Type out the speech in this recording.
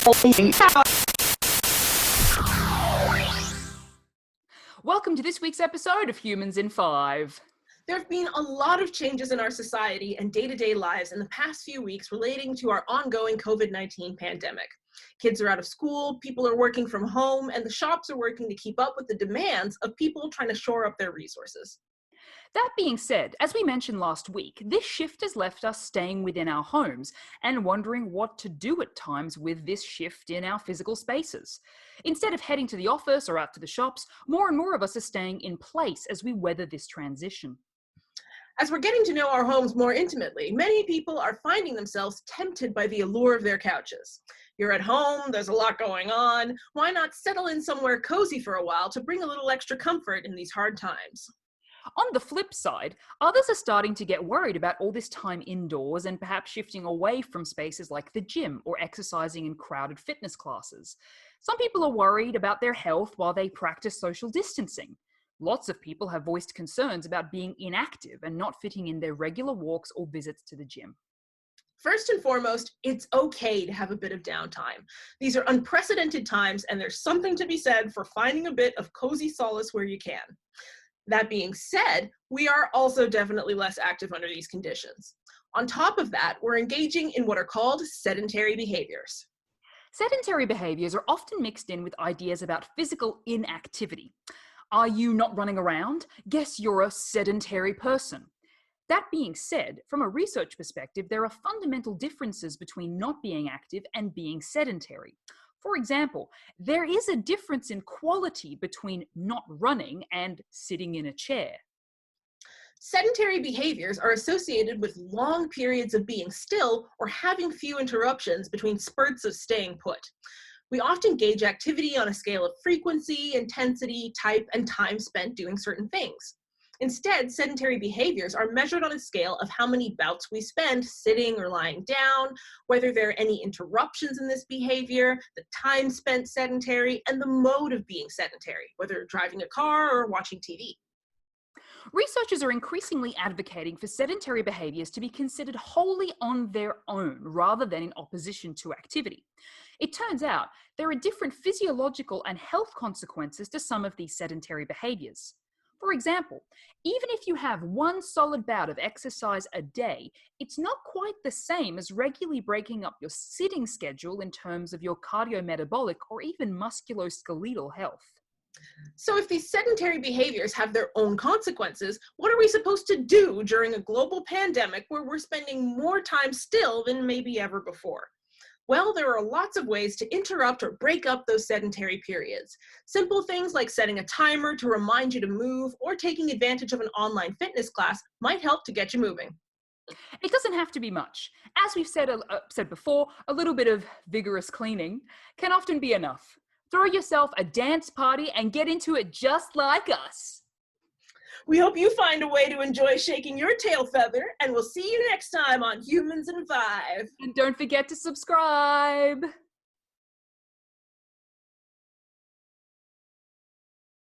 Welcome to this week's episode of Humans in 5. There have been a lot of changes in our society and day-to-day lives in the past few weeks relating to our ongoing COVID-19 pandemic. Kids are out of school, people are working from home, and the shops are working to keep up with the demands of people trying to shore up their resources. That being said, as we mentioned last week, this shift has left us staying within our homes and wondering what to do at times with this shift in our physical spaces. Instead of heading to the office or out to the shops, more and more of us are staying in place as we weather this transition. As we're getting to know our homes more intimately, many people are finding themselves tempted by the allure of their couches. You're at home, there's a lot going on. Why not settle in somewhere cozy for a while to bring a little extra comfort in these hard times? On the flip side, others are starting to get worried about all this time indoors and perhaps shifting away from spaces like the gym or exercising in crowded fitness classes. Some people are worried about their health while they practice social distancing. Lots of people have voiced concerns about being inactive and not fitting in their regular walks or visits to the gym. First and foremost, it's okay to have a bit of downtime. These are unprecedented times, and there's something to be said for finding a bit of cozy solace where you can. That being said, we are also definitely less active under these conditions. On top of that, we're engaging in what are called sedentary behaviors. Sedentary behaviors are often mixed in with ideas about physical inactivity. Are you not running around? Guess you're a sedentary person. That being said, from a research perspective, there are fundamental differences between not being active and being sedentary. For example, there is a difference in quality between not running and sitting in a chair. Sedentary behaviors are associated with long periods of being still or having few interruptions between spurts of staying put. We often gauge activity on a scale of frequency, intensity, type, and time spent doing certain things. Instead, sedentary behaviors are measured on a scale of how many bouts we spend sitting or lying down, whether there are any interruptions in this behavior, the time spent sedentary, and the mode of being sedentary, whether driving a car or watching TV. Researchers are increasingly advocating for sedentary behaviors to be considered wholly on their own rather than in opposition to activity. It turns out there are different physiological and health consequences to some of these sedentary behaviors. For example, even if you have one solid bout of exercise a day, it's not quite the same as regularly breaking up your sitting schedule in terms of your cardiometabolic or even musculoskeletal health. So if these sedentary behaviors have their own consequences, what are we supposed to do during a global pandemic where we're spending more time still than maybe ever before? Well, there are lots of ways to interrupt or break up those sedentary periods. Simple things like setting a timer to remind you to move or taking advantage of an online fitness class might help to get you moving. It doesn't have to be much. As we've said before, a little bit of vigorous cleaning can often be enough. Throw yourself a dance party and get into it just like us. We hope you find a way to enjoy shaking your tail feather, and we'll see you next time on Humans in 5. And don't forget to subscribe.